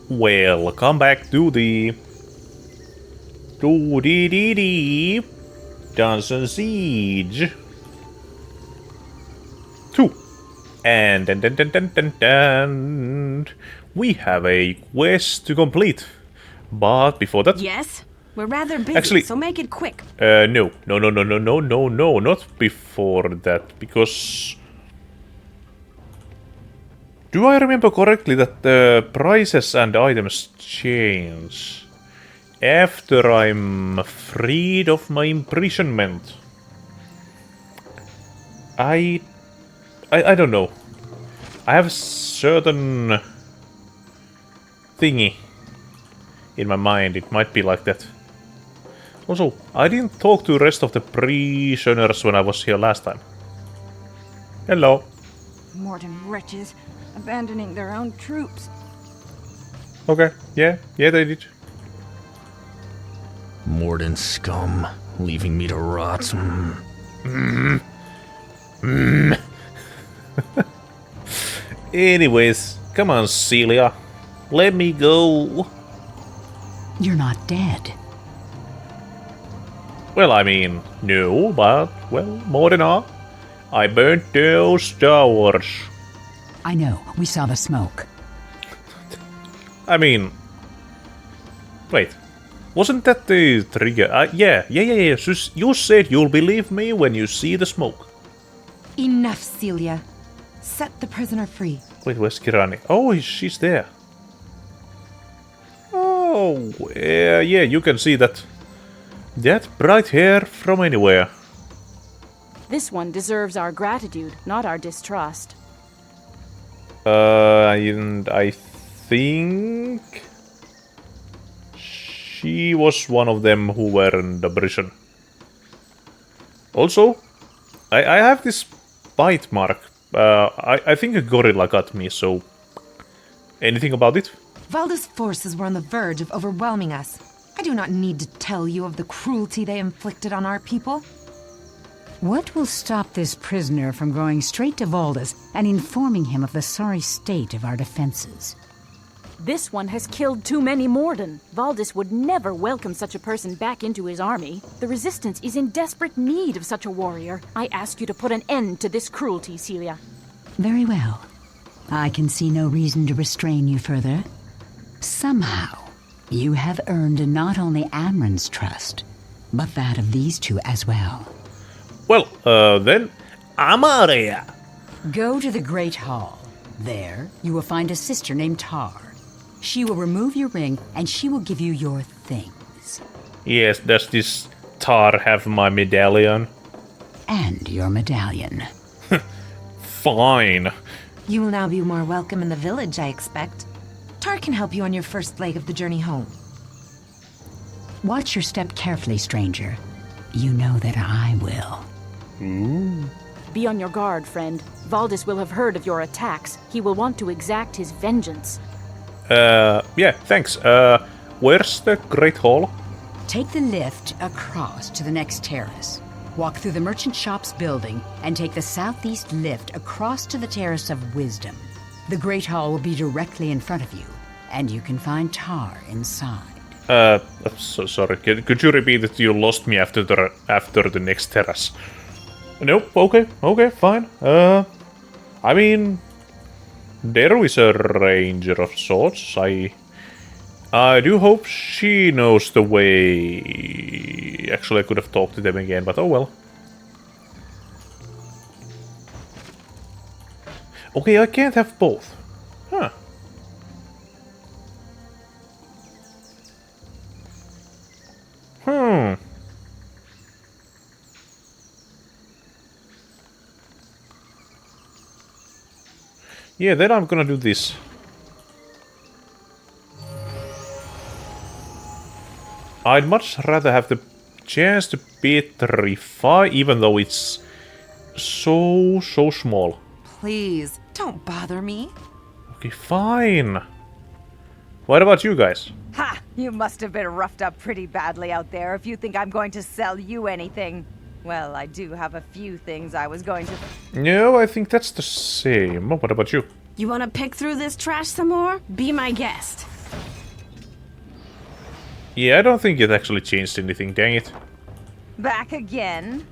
Well, come back to the... Dungeon Siege 2. And we have a quest to complete. But before that... Yes? We're rather busy, actually, so make it quick. No, not before that, because... Do I remember correctly that the prices and items change after I'm freed of my imprisonment? I don't know. I have a certain thingy in my mind. It might be like that. Also, I didn't talk to the rest of the prisoners when I was here last time. Hello. Morton wretches, abandoning their own troops. Okay, yeah, they did. Morden scum, leaving me to rot. Anyways, come on, Celia. Let me go. You're not dead. Well, I mean, no, but, well, more than all. I burnt those towers. I know, we saw the smoke. I mean... Wait. Wasn't that the trigger? Yeah. You said you'll believe me when you see the smoke. Enough, Celia. Set the prisoner free. Wait, where's Kirani? Oh, she's there. Oh, yeah, you can see that. That bright hair from anywhere. This one deserves our gratitude, not our distrust. And I think... she was one of them who were in the prison. Also, I have this bite mark. I think a gorilla got me, so... Anything about it? Valda's forces were on the verge of overwhelming us. I do not need to tell you of the cruelty they inflicted on our people. What will stop this prisoner from going straight to Valdes and informing him of the sorry state of our defenses? This one has killed too many Morden. Valdes would never welcome such a person back into his army. The Resistance is in desperate need of such a warrior. I ask you to put an end to this cruelty, Celia. Very well. I can see no reason to restrain you further. Somehow, you have earned not only Amron's trust, but that of these two as well. Well, then, I'm out of here. Go to the Great Hall. There, you will find a sister named Tar. She will remove your ring, and she will give you your things. Yes, does this Tar have my medallion? And your medallion. Fine. You will now be more welcome in the village, I expect. Tar can help you on your first leg of the journey home. Watch your step carefully, stranger. You know that I will. Be on your guard, friend. Valdes will have heard of your attacks. He will want to exact his vengeance. Yeah, thanks. Where's the Great Hall? Take the lift across to the next terrace. Walk through the merchant shop's building and take the southeast lift across to the Terrace of Wisdom. The Great Hall will be directly in front of you, and you can find Tar inside. So sorry. Could you repeat it? You lost me after the next terrace. Nope. Okay, fine. I mean, there is a ranger of sorts. I do hope she knows the way. Actually, I could have talked to them again, but oh well. Okay, I can't have both. Huh. Yeah, then I'm gonna do this. I'd much rather have the chance to petrify, even though it's so small. Please, don't bother me. Okay, fine. What about you guys? Ha! You must have been roughed up pretty badly out there if you think I'm going to sell you anything. Well, I do have a few things I was going to... No, I think that's the same. What about you? You want to pick through this trash some more? Be my guest. Yeah, I don't think it actually changed anything, dang it. Back again?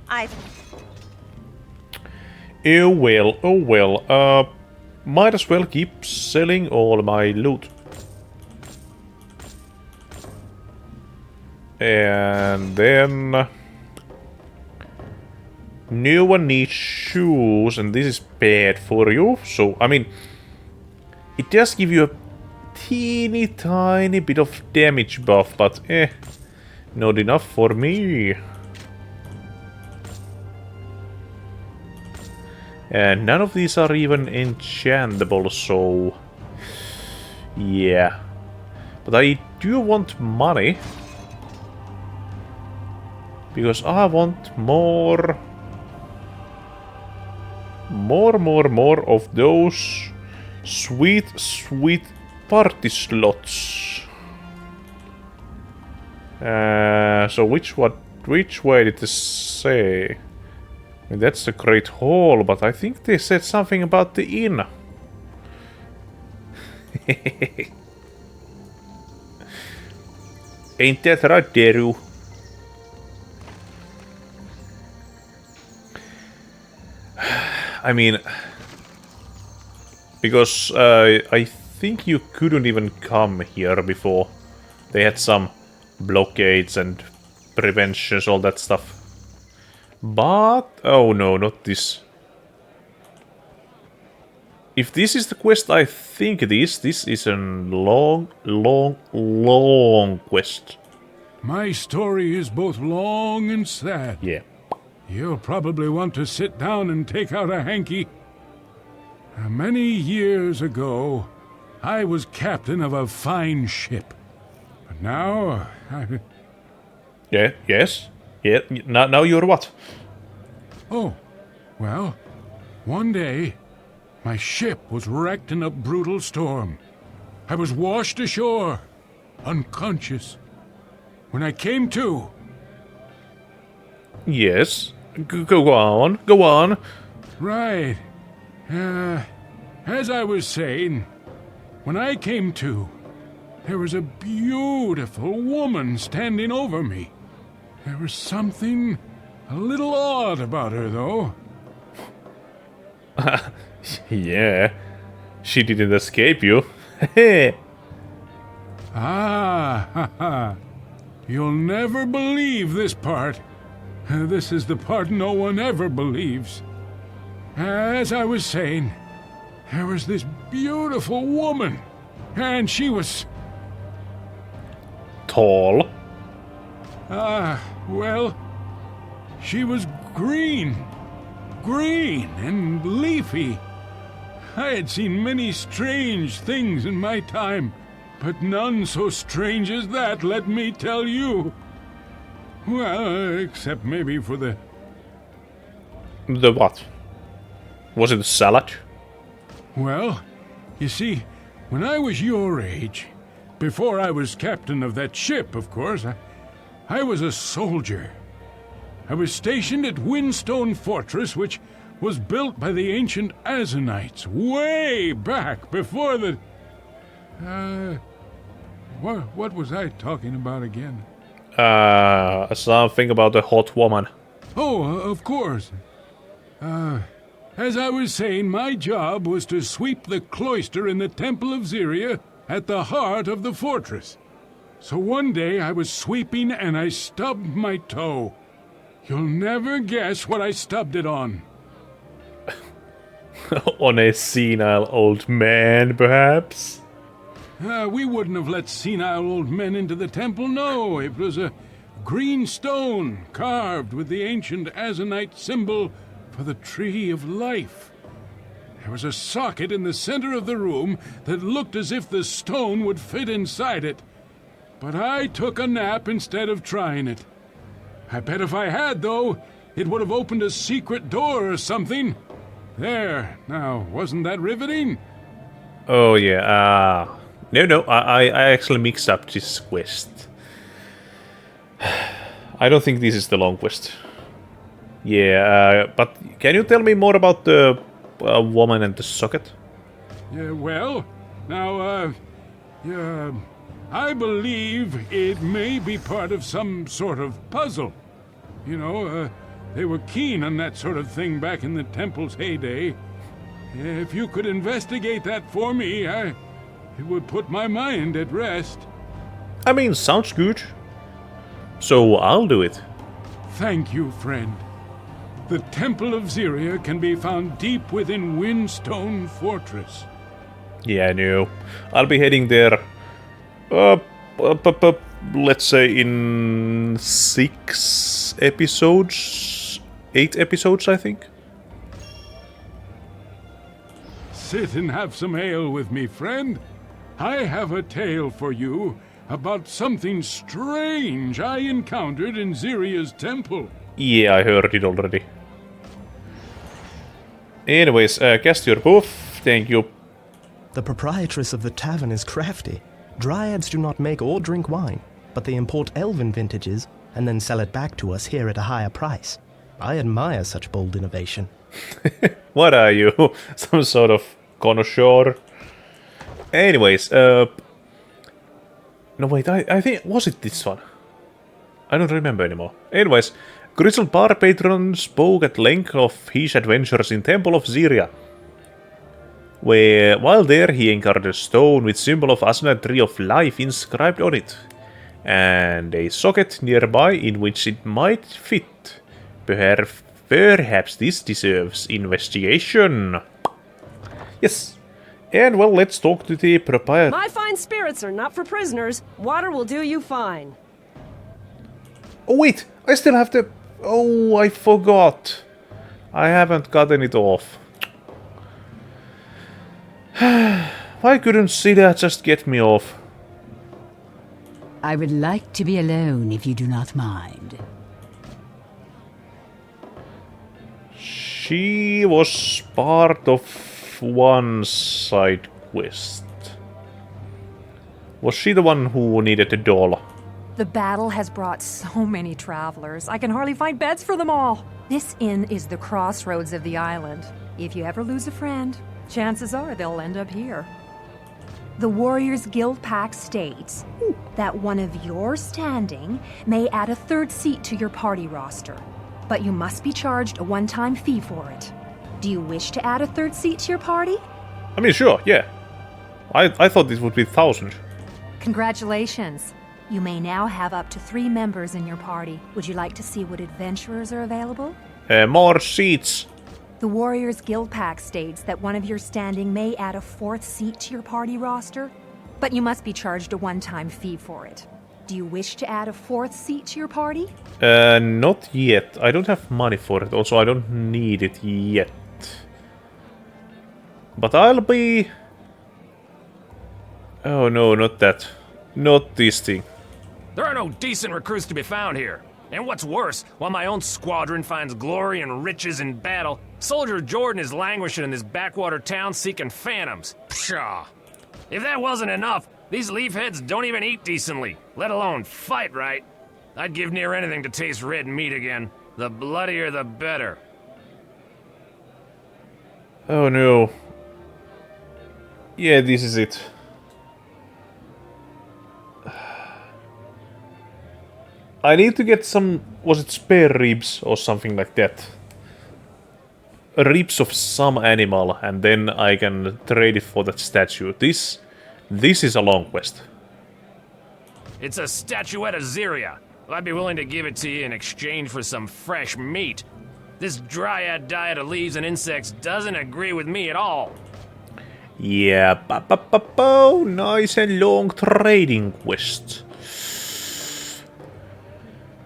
Oh well, oh well. Might as well keep selling all my loot. And then... no one needs shoes, and this is bad for you. So, I mean... it does give you a teeny tiny bit of damage buff, but not enough for me. And none of these are even enchantable, so... yeah. But I do want money. Because I want more of those sweet party slots. So which way did this say? I mean, that's the Great Hall, but I think they said something about the inn. Ain't that right, Deru? I mean, because I think you couldn't even come here before. They had some blockades and preventions, all that stuff. But... oh no, not this. If this is the quest I think it is, this is a long quest. My story is both long and sad. Yeah. You'll probably want to sit down and take out a hanky. Many years ago, I was captain of a fine ship. But now, Yeah, yes. Yeah, now you're what? Oh, well, one day, my ship was wrecked in a brutal storm. I was washed ashore, unconscious. When I came to... Yes. Go on. Go on. Right. As I was saying, when I came to, there was a beautiful woman standing over me. There was something a little odd about her, though. Yeah. She didn't escape you. Ha. You'll never believe this part. This is the part no one ever believes. As I was saying, there was this beautiful woman, and she was... Tall. Well, she was green and leafy. I had seen many strange things in my time, but none so strange as that, let me tell you. Well, except maybe for the... The what? Was it a salad? Well, you see, when I was your age, before I was captain of that ship, of course, I was a soldier. I was stationed at Windstone Fortress, which was built by the ancient Azanites way back before the... What was I talking about again? Something about a hot woman. Oh, of course. As I was saying, my job was to sweep the cloister in the Temple of Zyria at the heart of the fortress. So one day I was sweeping and I stubbed my toe. You'll never guess what I stubbed it on. On a senile old man, perhaps? We wouldn't have let senile old men into the temple, no. It was a green stone carved with the ancient Azanite symbol for the Tree of Life. There was a socket in the center of the room that looked as if the stone would fit inside it. But I took a nap instead of trying it. I bet if I had, though, it would have opened a secret door or something. There, now, wasn't that riveting? Oh, yeah, No, I actually mixed up this quest. I don't think this is the long quest. Yeah, but can you tell me more about the woman and the socket? Yeah, well, now, I believe it may be part of some sort of puzzle. You know, they were keen on that sort of thing back in the temple's heyday. If you could investigate that for me, it would put my mind at rest. I mean, sounds good. So I'll do it. Thank you, friend. The Temple of Zyria can be found deep within Windstone Fortress. Yeah, I know. I'll be heading there, let's say in 6 episodes? 8 episodes, I think. Sit and have some ale with me, friend. I have a tale for you about something strange I encountered in Zyria's temple. Yeah, I heard it already. Anyways, cast your buff. Thank you. The proprietress of the tavern is crafty. Dryads do not make or drink wine, but they import elven vintages and then sell it back to us here at a higher price. I admire such bold innovation. What are you? Some sort of connoisseur? Anyways, no wait, I think, was it this one? I don't remember anymore. Anyways, Crystal Bar Patron spoke at length of his adventures in Temple of Zyria, where while there he encountered a stone with symbol of Asuna Tree of Life inscribed on it, and a socket nearby in which it might fit. Perhaps this deserves investigation. Yes. And well, let's talk to the proprietor. My fine spirits are not for prisoners. Water will do you fine. Oh wait, I still have to... Oh, I forgot. I haven't gotten it off. Why couldn't Sida just get me off? I would like to be alone if you do not mind. She was part of one side quest. Was she the one who needed a doll? The battle has brought so many travelers. I can hardly find beds for them all. This inn is the crossroads of the island. If you ever lose a friend, chances are they'll end up here. The Warriors Guild Pact states that one of your standing may add a 3rd seat to your party roster, but you must be charged a one-time fee for it. Do you wish to add a 3rd seat to your party? I mean, sure, yeah. I thought this would be 1,000. Congratulations. You may now have up to 3 members in your party. Would you like to see what adventurers are available? More seats. The Warriors Guild Pact states that one of your standing may add a 4th seat to your party roster, but you must be charged a one-time fee for it. Do you wish to add a 4th seat to your party? Not yet. I don't have money for it. Also, I don't need it yet. But I'll be... Oh no, not that. Not this thing. There are no decent recruits to be found here. And what's worse, while my own squadron finds glory and riches in battle, Soldier Jordan is languishing in this backwater town seeking phantoms. Pshaw. If that wasn't enough, these leafheads don't even eat decently, let alone fight right. I'd give near anything to taste red meat again. The bloodier the better. Oh no. Yeah, this is it. I need to get some... Was it spare ribs or something like that? Ribs of some animal, and then I can trade it for that statue. This is a long quest. It's a statuette of Zyria. I'd be willing to give it to you in exchange for some fresh meat. This dryad diet of leaves and insects doesn't agree with me at all. Yeah, nice and long trading quest.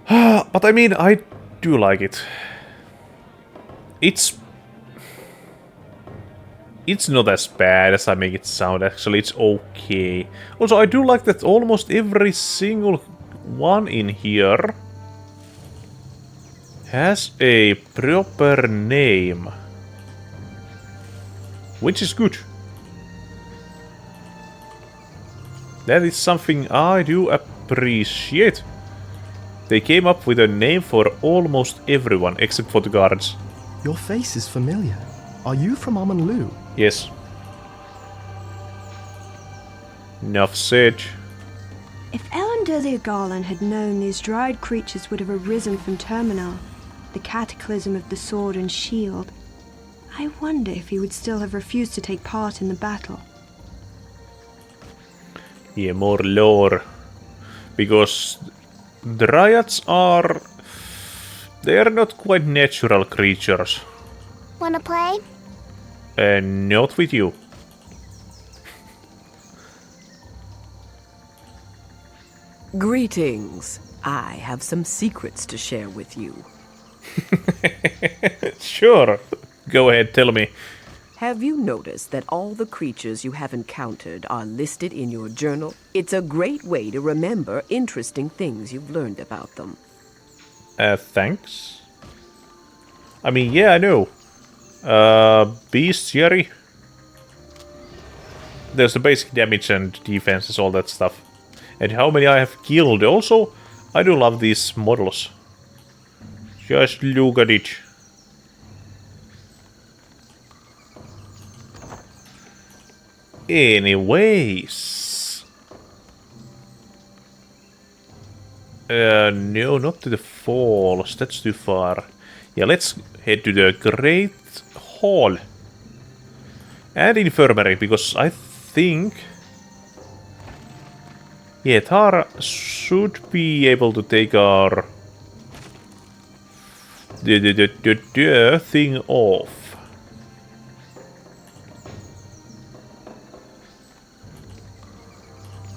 But I mean, I do like it. It's not as bad as I make it sound, actually. It's okay. Also, I do like that almost every single one in here has a proper name. Which is good. That is something I do appreciate. They came up with a name for almost everyone, except for the guards. Your face is familiar. Are you from Yes. Enough said. If Elendilier Garland had known these dried creatures would have arisen from Terminal, the cataclysm of the sword and shield, I wonder if he would still have refused to take part in the battle. Yeah, more lore. Because dryads are... They are not quite natural creatures. Wanna play? Not with you. Greetings. I have some secrets to share with you. Sure. Go ahead, tell me. Have you noticed that all the creatures you have encountered are listed in your journal? It's a great way to remember interesting things you've learned about them. Thanks. I mean, yeah, I know. Bestiary. There's the basic damage and defenses, all that stuff. And how many I have killed. Also, I do love these models. Just look at it. Anyways. No, not to the falls. That's too far. Yeah, let's head to the Great Hall. And Infirmary, because I think... Yeah, Tara should be able to take our... the thing off.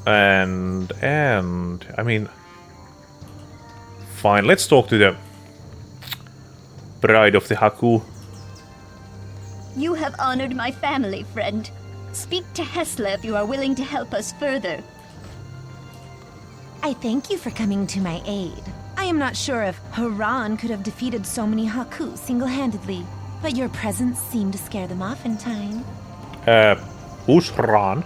And... I mean... Fine, let's talk to the... Bride of the Haku. You have honored my family, friend. Speak to Hesla if you are willing to help us further. I thank you for coming to my aid. I am not sure if Haran could have defeated so many Haku single-handedly, but your presence seemed to scare them off in time. Who's Haran?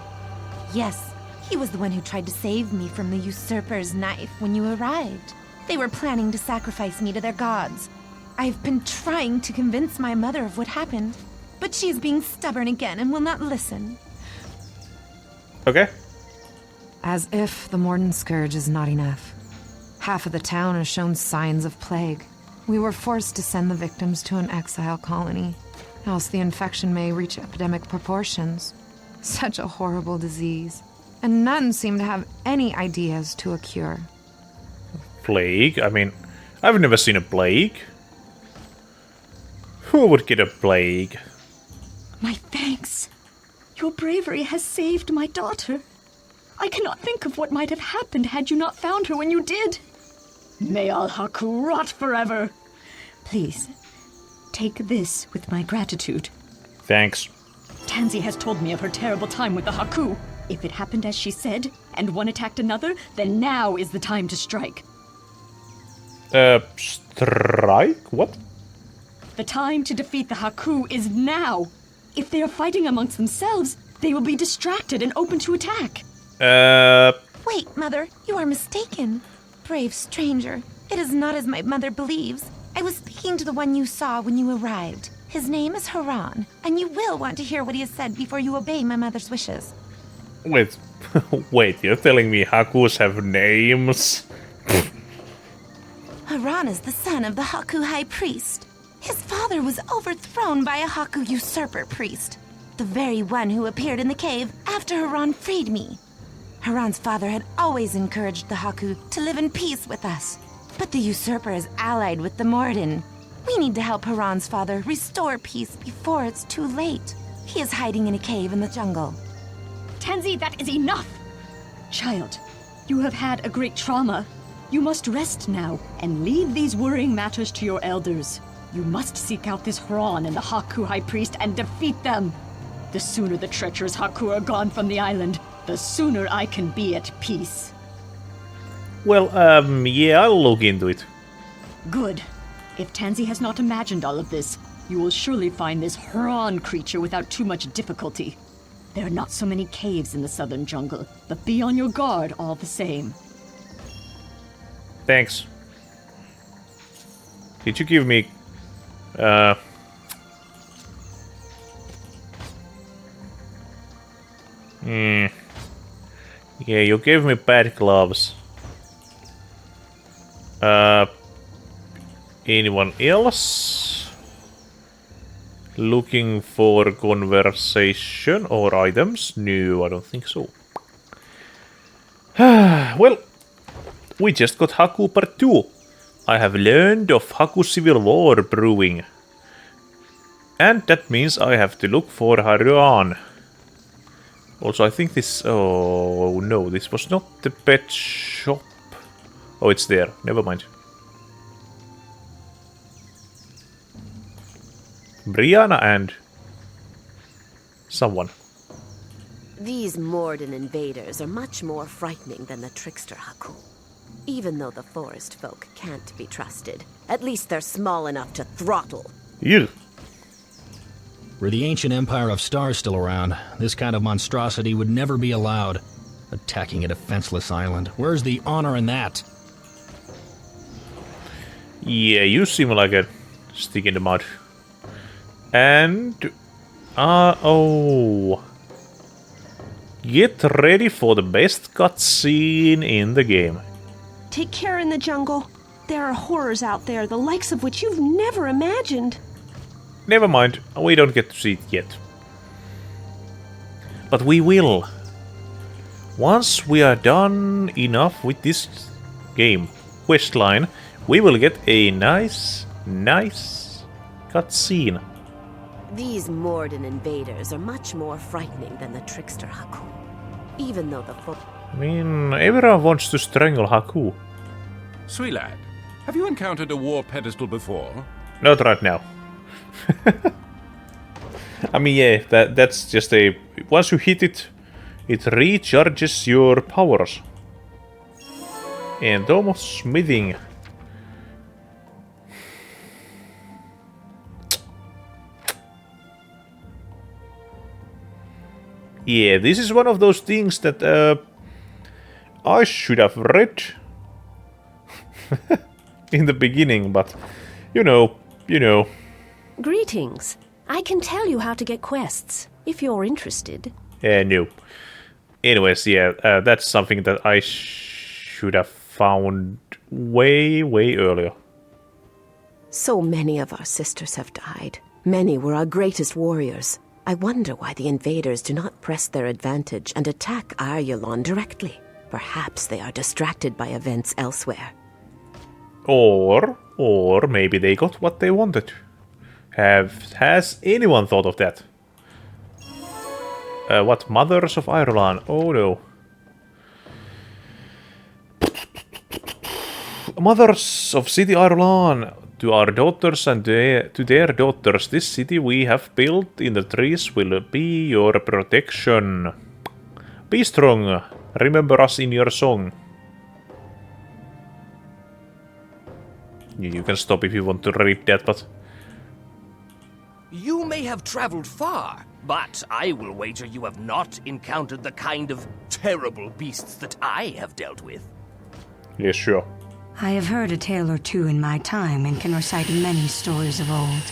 Yes, he was the one who tried to save me from the usurper's knife when you arrived. They were planning to sacrifice me to their gods. I've been trying to convince my mother of what happened, but she is being stubborn again and will not listen. Okay. As if the Morden Scourge is not enough. Half of the town has shown signs of plague. We were forced to send the victims to an exile colony, else the infection may reach epidemic proportions. Such a horrible disease, and none seem to have any ideas to a cure. Plague? I mean, I've never seen a plague. Who would get a plague? My thanks. Your bravery has saved my daughter. I cannot think of what might have happened had you not found her when you did. May all Haku rot forever. Please, take this with my gratitude. Thanks. Tansy has told me of her terrible time with the Haku. If it happened as she said, and one attacked another, then now is the time to strike. Strike? What? The time to defeat the Haku is now. If they are fighting amongst themselves, they will be distracted and open to attack. Wait, Mother, you are mistaken. Brave stranger, it is not as my mother believes. I was speaking to the one you saw when you arrived. His name is Haran, and you will want to hear what he has said before you obey my mother's wishes. Wait, wait, you're telling me Hakus have names? Haran is the son of the Haku High Priest. His father was overthrown by a Haku usurper priest, the very one who appeared in the cave after Haran freed me. Haran's father had always encouraged the Haku to live in peace with us, but the usurper is allied with the Morden. We need to help Haran's father restore peace before it's too late. He is hiding in a cave in the jungle. Tansy, that is enough! Child, you have had a great trauma. You must rest now and leave these worrying matters to your elders. You must seek out this Haran and the Haku High Priest and defeat them. The sooner the treacherous Haku are gone from the island, the sooner I can be at peace. Well, yeah, I'll look into it. Good. If Tansy has not imagined all of this, you will surely find this Haran creature without too much difficulty. There are not so many caves in the southern jungle, but be on your guard all the same. Thanks. Did you give me... Yeah, you gave me bad gloves. Anyone else? Looking for conversation or items? No, I don't think so. Well, we just got Haku Part 2. I have learned of Haku Civil War brewing. And that means I have to look for Eirulan. Also, I think this... Oh, no, this was not the pet shop. Oh, it's there. Never mind. Brianna and... someone. These Morden invaders are much more frightening than the trickster Haku. Even though the forest folk can't be trusted, at least they're small enough to throttle. You. Were the ancient empire of stars still around, this kind of monstrosity would never be allowed. Attacking a defenseless island. Where's the honor in that? Yeah, you seem like a stick in the mud. And... oh... Get ready for the best cutscene in the game. Take care in the jungle. There are horrors out there, the likes of which you've never imagined. Never mind, we don't get to see it yet. But we will. Once we are done enough with this game questline, we will get a nice cutscene. These Morden invaders are much more frightening than the trickster Haku. Even though the I mean, everyone wants to strangle Haku. Sweet lad, have you encountered a war pedestal before? Not right now. I mean, yeah, that's just a... Once you hit it, it recharges your powers. And almost smithing. Yeah, this is one of those things that I should have read in the beginning, but you know. Greetings. I can tell you how to get quests, if you're interested. No. Anyways, yeah, that's something that I should have found way earlier. So many of our sisters have died. Many were our greatest warriors. I wonder why the invaders do not press their advantage and attack Eirulan directly. Perhaps they are distracted by events elsewhere. Or maybe they got what they wanted. Has anyone thought of that? What, Mothers of Eirulan? Oh no. Mothers of City Eirulan, to our daughters and to their daughters, this city we have built in the trees will be your protection. Be strong. Remember us in your song. You can stop if you want to read that, but... You may have traveled far, but I will wager you have not encountered the kind of terrible beasts that I have dealt with. Yes, sure. I have heard a tale or two in my time and can recite many stories of old.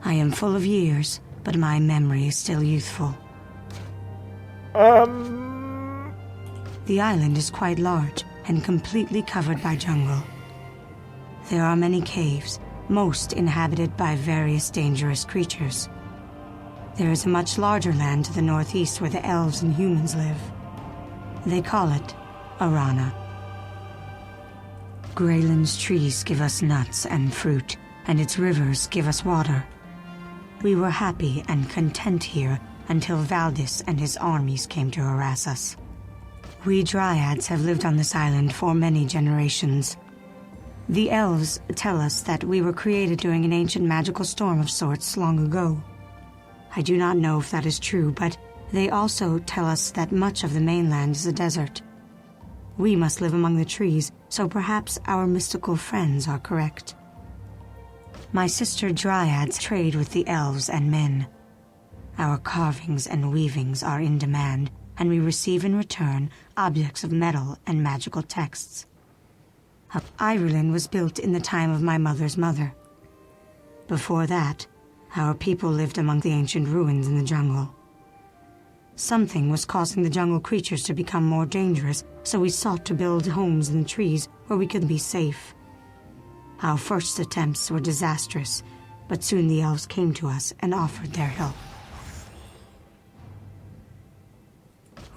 I am full of years, but my memory is still youthful. The island is quite large and completely covered by jungle. There are many caves, most inhabited by various dangerous creatures. There is a much larger land to the northeast where the elves and humans live. They call it Arana. Greyland's trees give us nuts and fruit, and its rivers give us water. We were happy and content here until Valdis and his armies came to harass us. We Dryads have lived on this island for many generations. The elves tell us that we were created during an ancient magical storm of sorts long ago. I do not know if that is true, but they also tell us that much of the mainland is a desert. We must live among the trees, so perhaps our mystical friends are correct. My sister Dryads trade with the elves and men. Our carvings and weavings are in demand, and we receive in return objects of metal and magical texts. Eirulan was built in the time of my mother's mother. Before that, our people lived among the ancient ruins in the jungle. Something was causing the jungle creatures to become more dangerous, so we sought to build homes in the trees where we could be safe. Our first attempts were disastrous, but soon the elves came to us and offered their help.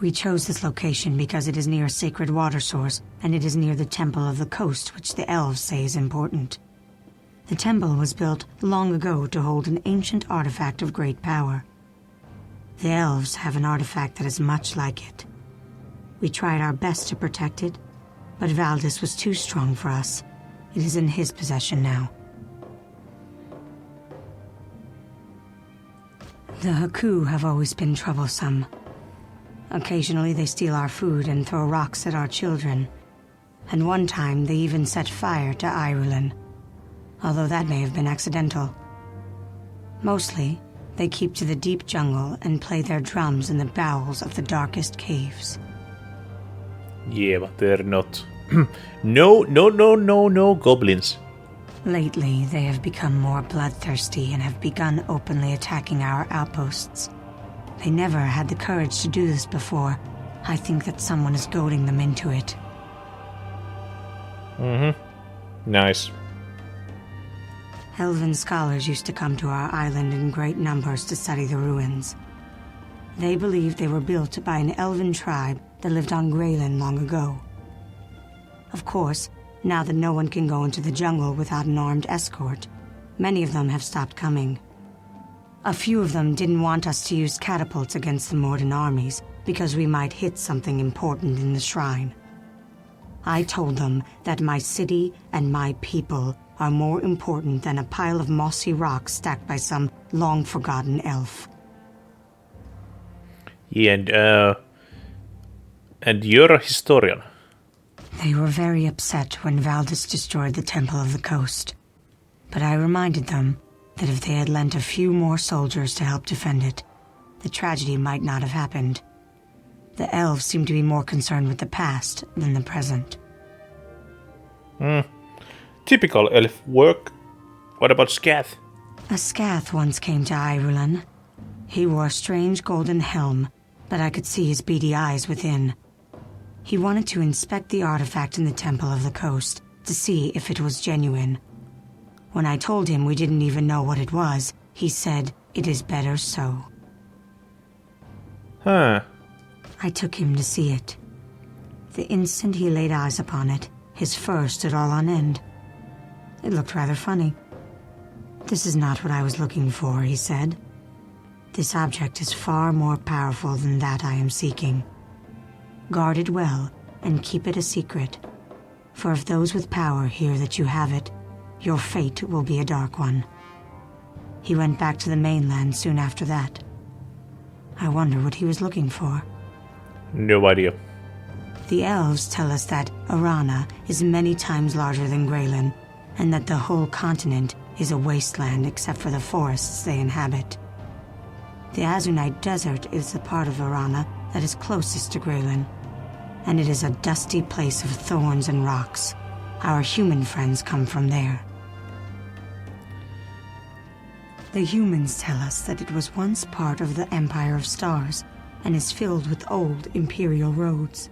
We chose this location because it is near a sacred water source, and it is near the Temple of the Coast, which the elves say is important. The temple was built long ago to hold an ancient artifact of great power. The elves have an artifact that is much like it. We tried our best to protect it, but Valdis was too strong for us. It is in his possession now. The Haku have always been troublesome. Occasionally they steal our food and throw rocks at our children. And one time they even set fire to Eirulan, although that may have been accidental. Mostly, they keep to the deep jungle and play their drums in the bowels of the darkest caves. Yeah, but they're not... No, goblins. Lately, they have become more bloodthirsty and have begun openly attacking our outposts. They never had the courage to do this before. I think that someone is goading them into it. Nice. Elven scholars used to come to our island in great numbers to study the ruins. They believed they were built by an elven tribe that lived on Greyland long ago. Of course, now that no one can go into the jungle without an armed escort, many of them have stopped coming. A few of them didn't want us to use catapults against the Morden armies because we might hit something important in the shrine. I told them that my city and my people are more important than a pile of mossy rocks stacked by some long-forgotten elf. Yeah, and you're a historian. They were very upset when Valdis destroyed the Temple of the Coast. But I reminded them that if they had lent a few more soldiers to help defend it, the tragedy might not have happened. The elves seem to be more concerned with the past than the present. Typical elf work. What about Scath? A Scath once came to Eirulan. He wore a strange golden helm, but I could see his beady eyes within. He wanted to inspect the artifact in the Temple of the Coast to see if it was genuine. When I told him we didn't even know what it was, he said, "It is better so." Huh. I took him to see it. The instant he laid eyes upon it, his fur stood all on end. It looked rather funny. "This is not what I was looking for," he said. "This object is far more powerful than that I am seeking. Guard it well and keep it a secret, for if those with power hear that you have it, your fate will be a dark one." He went back to the mainland soon after that. I wonder what he was looking for. No idea. The elves tell us that Arana is many times larger than Greyland, and that the whole continent is a wasteland except for the forests they inhabit. The Azunite Desert is the part of Arana that is closest to Greyland, and it is a dusty place of thorns and rocks. Our human friends come from there. The humans tell us that it was once part of the Empire of Stars, and is filled with old Imperial roads.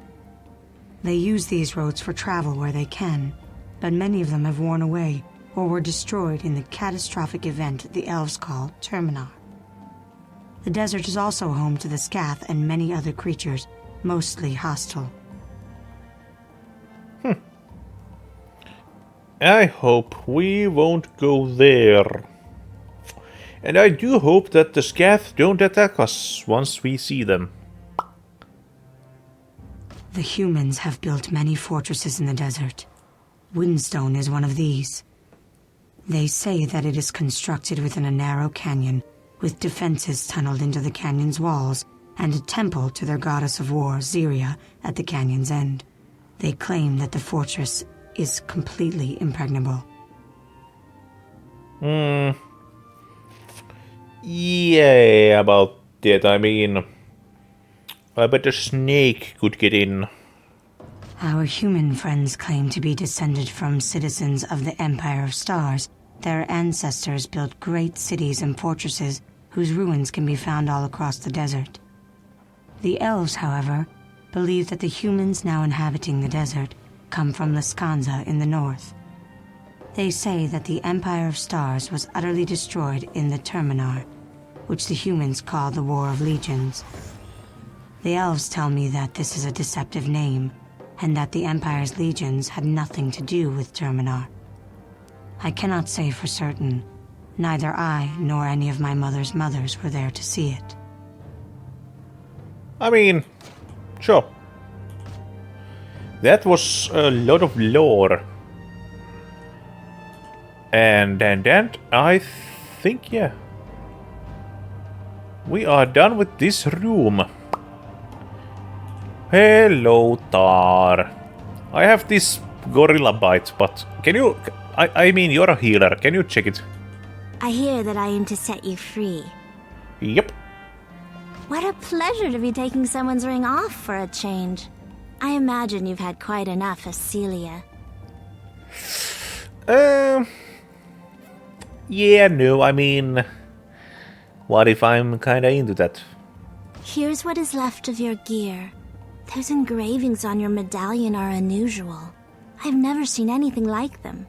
They use these roads for travel where they can, but many of them have worn away or were destroyed in the catastrophic event the elves call Terminar. The desert is also home to the Scath and many other creatures, mostly hostile. I hope we won't go there. And I do hope that the Scath don't attack us once we see them. The humans have built many fortresses in the desert. Windstone is one of these. They say that it is constructed within a narrow canyon, with defenses tunneled into the canyon's walls, and a temple to their goddess of war, Ziria, at the canyon's end. They claim that the fortress is completely impregnable. Yeah, about that. I mean, I bet a snake could get in. Our human friends claim to be descended from citizens of the Empire of Stars. Their ancestors built great cities and fortresses whose ruins can be found all across the desert. The elves, however, believe that the humans now inhabiting the desert come from Lascanza in the north. They say that the Empire of Stars was utterly destroyed in the Terminar, which the humans call the War of Legions. The elves tell me that this is a deceptive name, and that the Empire's legions had nothing to do with Terminar. I cannot say for certain. Neither I nor any of my mother's mothers were there to see it. I mean, sure. That was a lot of lore. And I think, yeah. We are done with this room. Hello, Tar. I have this gorilla bite, but can you... I mean, you're a healer. Can you check it? I hear that I am to set you free. Yep. What a pleasure to be taking someone's ring off for a change. I imagine you've had quite enough of Celia. Yeah, no, I mean... What if I'm kinda into that? Here's what is left of your gear. Those engravings on your medallion are unusual. I've never seen anything like them.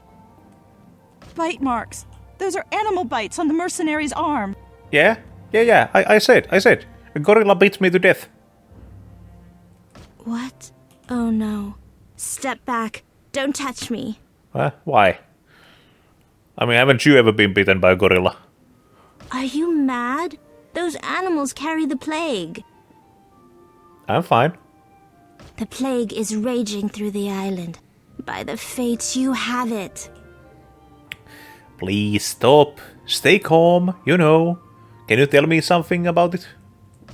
Bite marks. Those are animal bites on the mercenary's arm. Yeah? Yeah, I said. A gorilla beats me to death. What? Oh no. Step back. Don't touch me. Why? I mean, haven't you ever been bitten by a gorilla? Are you mad? Those animals carry the plague. I'm fine. The plague is raging through the island. By the fates, you have it. Please stop. Stay calm, you know. Can you tell me something about it?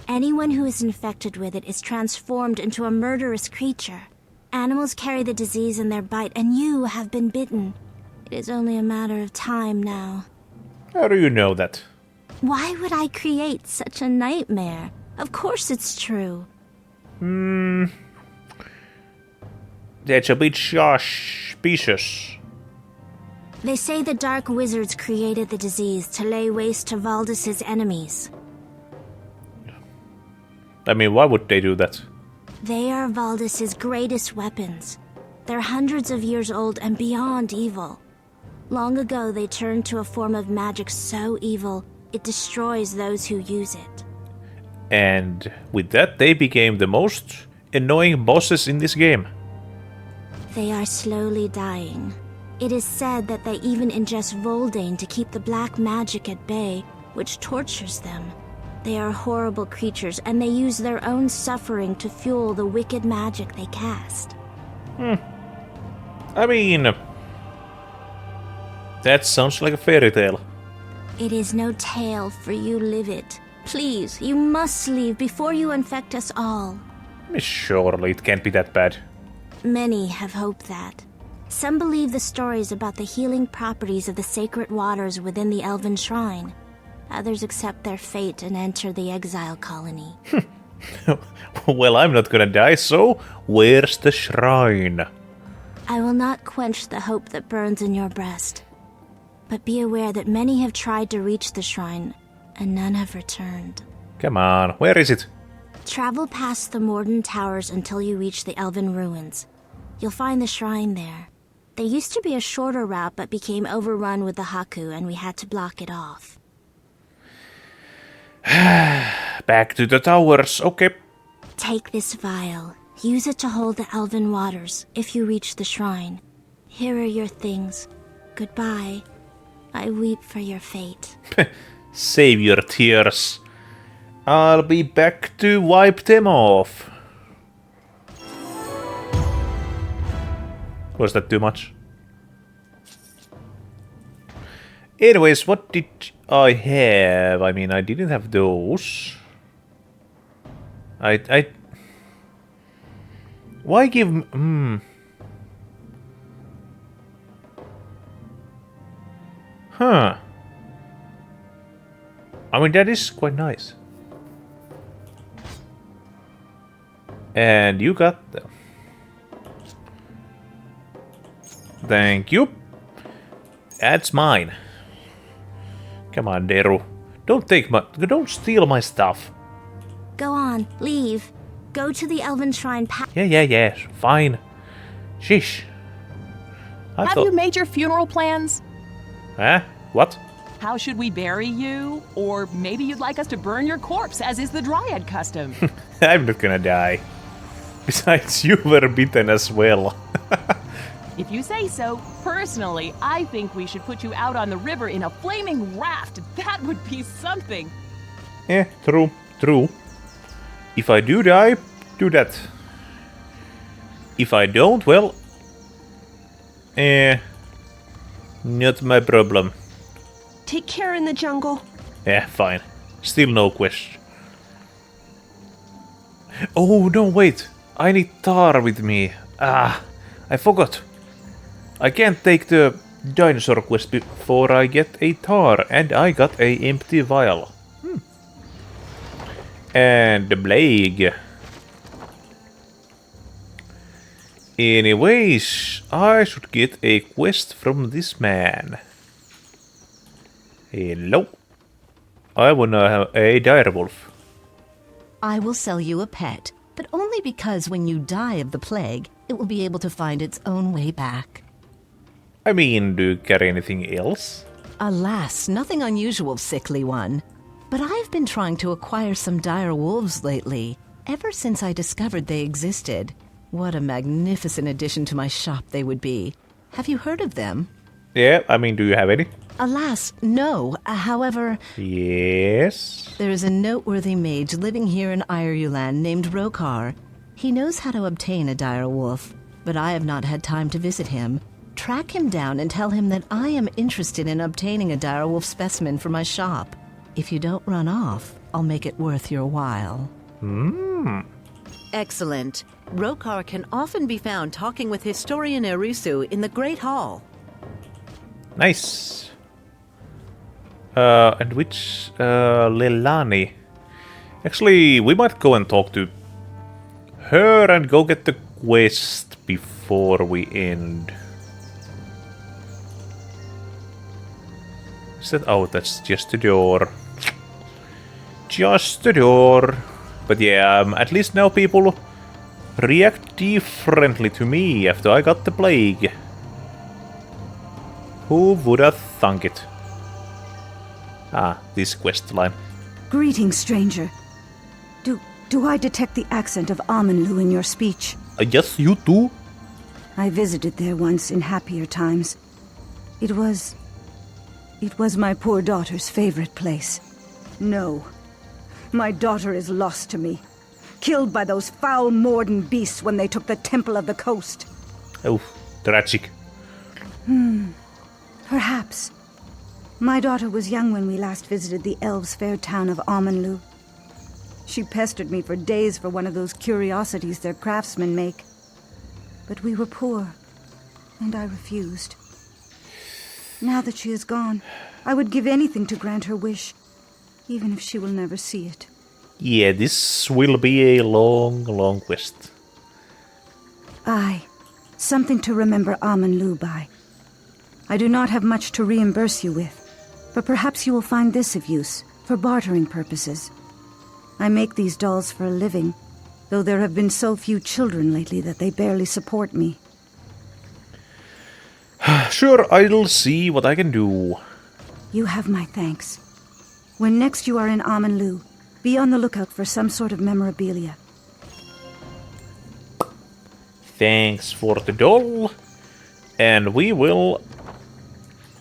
Anyone who is infected with it is transformed into a murderous creature. Animals carry the disease in their bite, and you have been bitten. It is only a matter of time now. How do you know that? Why would I create such a nightmare? Of course it's true. That's a bit suspicious. They say the Dark Wizards created the disease to lay waste to Valdis's enemies. I mean, why would they do that? They are Valdis's greatest weapons. They're hundreds of years old and beyond evil. Long ago, they turned to a form of magic so evil, it destroys those who use it. And with that, they became the most annoying bosses in this game. They are slowly dying. It is said that they even ingest Voldane to keep the black magic at bay, which tortures them. They are horrible creatures, and they use their own suffering to fuel the wicked magic they cast. I mean... That sounds like a fairy tale. It is no tale, for you live it. Please, you must leave before you infect us all. Surely it can't be that bad. Many have hoped that. Some believe the stories about the healing properties of the sacred waters within the Elven Shrine. Others accept their fate and enter the exile colony. Well, I'm not gonna die, so where's the shrine? I will not quench the hope that burns in your breast. But be aware that many have tried to reach the shrine, and none have returned. Come on, where is it? Travel past the Morden Towers until you reach the Elven Ruins. You'll find the shrine there. There used to be a shorter route, but became overrun with the Haku, and we had to block it off. Back to the towers, okay. Take this vial. Use it to hold the Elven waters, if you reach the shrine. Here are your things. Goodbye. I weep for your fate. Save your tears. I'll be back to wipe them off. Was that too much? Anyways, what did I have? I mean, I didn't have those. Why give... Huh. I mean, that is quite nice. And you got them. Thank you. That's mine. Come on, Deru. Don't steal my stuff. Go on, leave. Go to the Elven Shrine Yeah, fine. Sheesh. Have you made your funeral plans? Huh? What? How should we bury you? Or maybe you'd like us to burn your corpse, as is the Dryad custom. I'm not gonna die. Besides, you were bitten as well. If you say so, personally, I think we should put you out on the river in a flaming raft. That would be something. True. If I do die, do that. If I don't, well... not my problem. Take care in the jungle. Fine. Still no quest. Oh, no, wait. I need tar with me. I forgot. I can't take the dinosaur quest before I get a tar, and I got a empty vial. And the plague. Anyways, I should get a quest from this man. Hello. I wanna have a direwolf. I will sell you a pet, but only because when you die of the plague, it will be able to find its own way back. I mean, do you carry anything else? Alas, nothing unusual, sickly one. But I've been trying to acquire some dire wolves lately, ever since I discovered they existed. What a magnificent addition to my shop they would be. Have you heard of them? Yeah, I mean, do you have any? Alas, no. However... Yes? There is a noteworthy mage living here in Eirulan named Rokar. He knows how to obtain a dire wolf, but I have not had time to visit him. Track him down and tell him that I am interested in obtaining a dire wolf specimen for my shop. If you don't run off, I'll make it worth your while. Excellent. Rokar can often be found talking with historian Erisu in the Great Hall. Nice. And which Lelani? Actually, we might go and talk to her and go get the quest before we end. Is that... Oh, that's just a door. Just a door. But yeah, at least now people react differently to me after I got the plague. Who would have thunk it? This quest line. Greetings, stranger. Do I detect the accent of Amanlu in your speech? Yes, you do. I visited there once in happier times. It was my poor daughter's favorite place. No. My daughter is lost to me. Killed by those foul Morden beasts when they took the Temple of the Coast. Oh, tragic. Perhaps. My daughter was young when we last visited the elves' fair town of Amanlu. She pestered me for days for one of those curiosities their craftsmen make. But we were poor, and I refused. Now that she is gone, I would give anything to grant her wish, even if she will never see it. Yeah, this will be a long, long quest. Aye, something to remember Amanlu by. I do not have much to reimburse you with, but perhaps you will find this of use, for bartering purposes. I make these dolls for a living, though there have been so few children lately that they barely support me. Sure, I'll see what I can do. You have my thanks. When next you are in Amanlu, be on the lookout for some sort of memorabilia. Thanks for the doll. And we will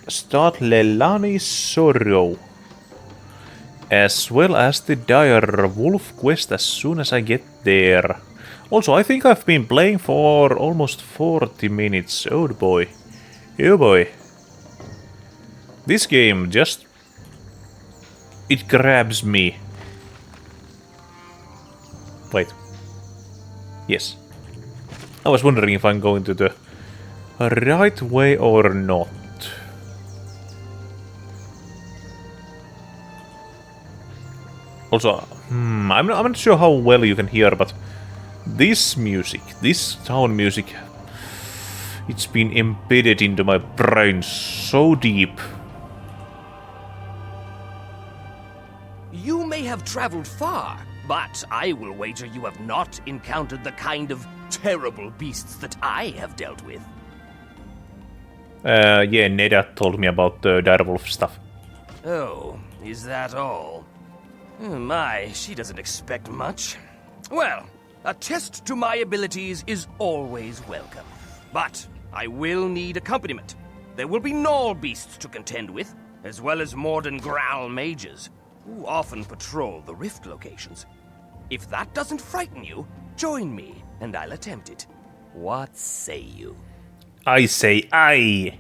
start Lelani's Sorrow, as well as the Dire Wolf quest as soon as I get there. Also, I think I've been playing for almost 40 minutes. Oh boy. Oh boy. This game just... it grabs me. Wait. Yes. I was wondering if I'm going to the right way or not. Also, I'm not sure how well you can hear, but this music, this town music, it's been embedded into my brain so deep. You may have traveled far, But I will wager you have not encountered the kind of terrible beasts that I have dealt with. Yeah, Neda told me about the direwolf stuff. Oh, is that all? My, she doesn't expect much. Well, a test to my abilities is always welcome. But I will need accompaniment. There will be gnoll beasts to contend with, as well as Morden Growl mages, who often patrol the rift locations. If that doesn't frighten you, join me, and I'll attempt it. What say you? I say aye.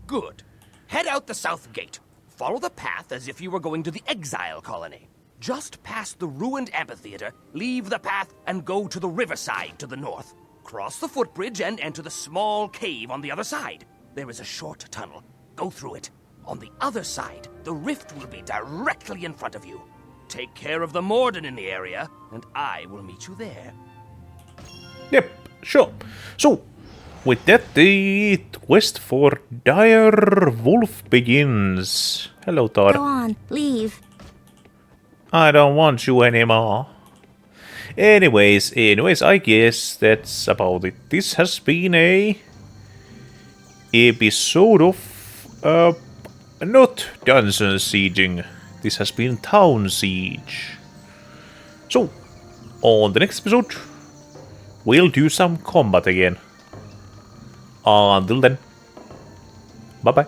Good. Head out the south gate. Follow the path as if you were going to the exile colony. Just past the ruined amphitheater, leave the path and go to the riverside to the north. Cross the footbridge and enter the small cave on the other side. There is a short tunnel. Go through it. On the other side, the rift will be directly in front of you. Take care of the Morden in the area, and I will meet you there. Yep, sure. So, with that, the quest for Dire Wolf begins. Hello, Thor. Go on, leave. I don't want you anymore. Anyways, I guess that's about it. This has been a episode of not dungeon sieging. This has been town siege. So, on the next episode, we'll do some combat again. Until then, bye bye.